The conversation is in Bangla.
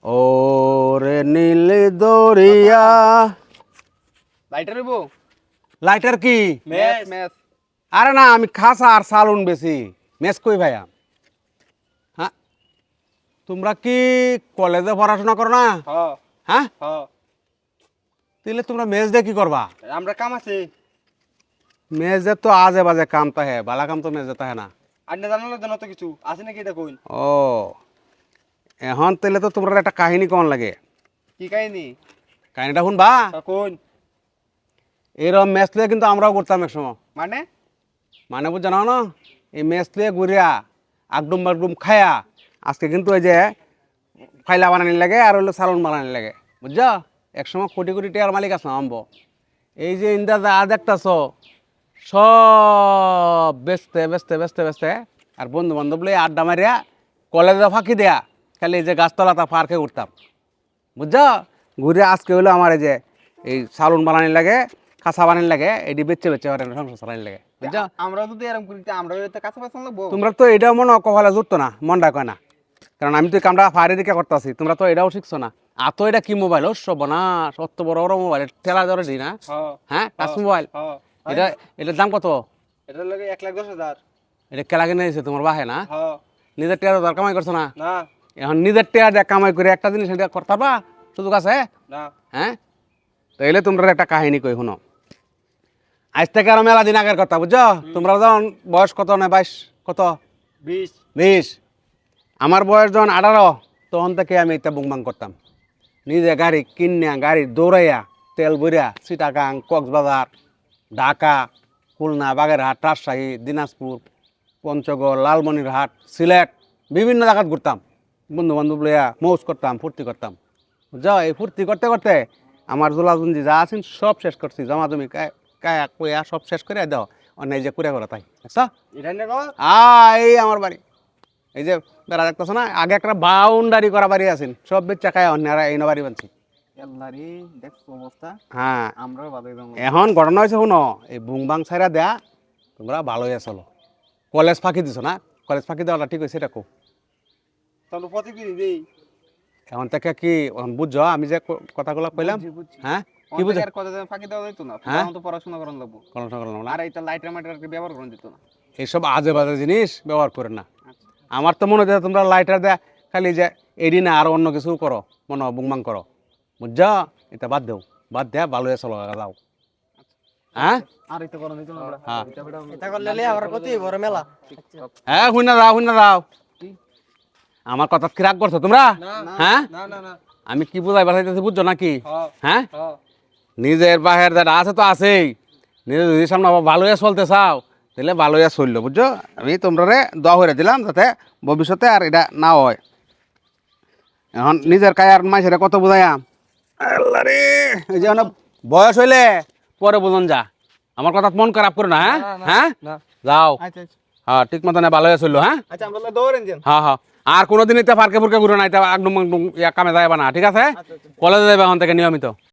ওরে নীল দরিয়া। লাইটার হইব লাইটার কি? ম্যাচ ম্যাচ আরে না, আমি খাসা আর সালুন বেশি মেস কই ভাইয়া। হ্যাঁ, তোমরা কি কলেজে পড়াশোনা করো না? হ হ্যাঁ, হ তাহলে তোমরা মেজ দিয়ে কি করবা? আমরা কাম আছে মেজে তো আজে বাজে কাম তাহে, বালা কাম তো মেজে তাহে না। আর না জানালে জানো তো কিছু আছে নাকি এটা কইন ও, এখন তাহলে তো তোমরা একটা কাহিনী কোন লাগে। কি কাহিনী কাহিনীটা শুনবা? কোন এরকম ম্যাচ লিয়ে কিন্তু আমরাও করতাম এক সময়। মানে মানে বুঝ জানো না, এই ম্যাচ লিয়ে ঘুরিয়া আগডুম বাগডুম খায়া আজকে কিন্তু ওই যে ফাইলা বানানি লাগে আর হইলো সালুন বানানি লাগে, বুঝছ? একসময় কোটি কোটি টাকার মালিক আছে আম্ব। এই যে ইন্দা যা দেখতাছ সব বেচতে বেচতে বেচতে বেচতে আর বন্ধু বান্ধব লই আড্ডা মারিয়া কলেজে ফাঁকি দেয়া খালি এই যে গাছতলাটা পার্কে উঠতাম, বুঝছ? ঘুরে আজকে হইলো আমার এই যে এই সালুন বানানি লাগে, খাসা বানানি লাগে, এটি বেচে বেচে সংসার চালানি লাগে, বুঝছ? আমরা যদি এরকম করি আমরা তো কাছে পাচ্ছ লাগবো তোমরা তো এটা মনে কপালে জুটতো না, মনটা কয় না, কারণ আমি তো কামটা ফায়ারি দিকে করতেছি, তোমরা তো এটাও শিখছো না। আর তো এটা কি মোবাইল সব না, সত্য বড় বড় মোবাইল ঠেলা ধরে দিই না। হ্যাঁ, টাচ মোবাইল। এটা এটার দাম কত? এটার লাগে 1,10,000 এটা কেলা কিনে দিয়েছে তোমার বাহে না? নিজের টেয়ার দর কামাই করছো না? না এখন নিজের টেয়ার দিয়ে কামাই করে একটা জিনিস এটা করতে পারবা সুযোগ আছে? না হ্যাঁ, তাইলে তোমরা একটা কাহিনী কই শুনো। আজ থেকে আরো মেলা দিন আগের কথা, বুঝছো? তোমরা যখন বয়স কত না 22 কত 20 20, আমার বয়স যখন 18 তখন থেকে আমি এটা বুংবাং করতাম। নিজে গাড়ি কিনিয়া গাড়ি দৌড়াইয়া তেল ভরিয়া চিটাগাং, কক্সবাজার, ঢাকা, খুলনা, বাগেরহাট, রাজশাহী, দিনাজপুর, পঞ্চগড়, লালমনিরহাট, সিলেট বিভিন্ন জায়গাত ঘুরতাম। বন্ধু বান্ধব লইয়া মৌজ করতাম, ফুর্তি করতাম, বুঝছো? এই ফুর্তি করতে করতে আমার জোলাজুঞ্জি যা আছেন সব শেষ করছি, জমা জমি কায়া কয়া সব শেষ করে দাও অন্য যে কুড়ে করে তাই দেখছ? এটা না এই আমার বাড়ি, এই যে বেড়া দেখতেছ না, আগে একটা বাউন্ডারি করা বাড়ি আছেন, সব বেচা খায় অন্যরা এই বাড়ি বানছি। আল্লাহরে দেখছো অবস্থা হ্যাঁ, আমরাও ভালোই যাবো এখন ঘটনা হয়েছে শুনো, এই বুংবাং ছাইরা দেয়া তোমরা ভালোই আছো। কলেজ ফাঁকি দিছো না? কলেজ ফাঁকি দেওয়াটা ঠিক হয়েছে এটা কো? তাহলে প্রতিদিন দেই এখন থেকে কি এখন বুঝছো আমি যে কথাগুলো কইলাম? হ্যাঁ, কি বুঝো? আর কত ফাঁকি দেওয়া যেত না হ্যাঁ? তো পড়াশোনা করার লাগবো পড়াশোনা করলাম না, আর এটা লাইটার মাইটার ব্যবহার করা যেত না এইসব আজে বাজে জিনিস ব্যবহার করে না। আমার তো মনে হয় তোমরা লাইটার দেয়া খালি যে এডি না আর অন্য কিছু করো, মনে হয় বুংবাং করো, বুঝছো? এটা বাদ দেও, বাদ দেয়া ভালো আছে যাও। হ্যাঁ আর এটা করা যেত না হ্যাঁ এটা করলে আমার কত বড় মেলা হ্যাঁ, শুনে যাও শুনে যাও। আমার কথা কি রাগ করছো তোমরা? হ্যাঁ, না না না আমি কি বুঝাই বাড়াইতেছি বুঝছো নাকি? হ্যাঁ হ্যাঁ, হ্যাঁ নিজের বাহের যেটা আছে তো আছেই, নিজের যদি সামনে আবার ভালো হয়ে চলতে চাও তাহলে ভালো হয়ে চললো, বুঝছো? আমি তোমরা দোয়া করে দিলাম যাতে ভবিষ্যতে আর এটা না হয়। এখন নিজের কায় আর মাইসেরা কত বুঝাইয়াম? আল্লাহ রে, এই যে বয়স হইলে পরে বুঝন যা, আমার কথা মন খারাপ করো না। হ্যাঁ হ্যাঁ, না যাও। আচ্ছা আচ্ছা হ্যাঁ, ঠিক মতন ভালো হয়ে চললো। হ্যাঁ আচ্ছা আমরা দৌড়েন দেন হ্যাঁ হ্যাঁ, আর কোনোদিন এটা ফারকে ফুরকে ঘুরে না, এটা একদম কামে যাইবা না, ঠিক আছে? আচ্ছা আচ্ছা কলেজে যাবে এখন থেকে নিয়মিত।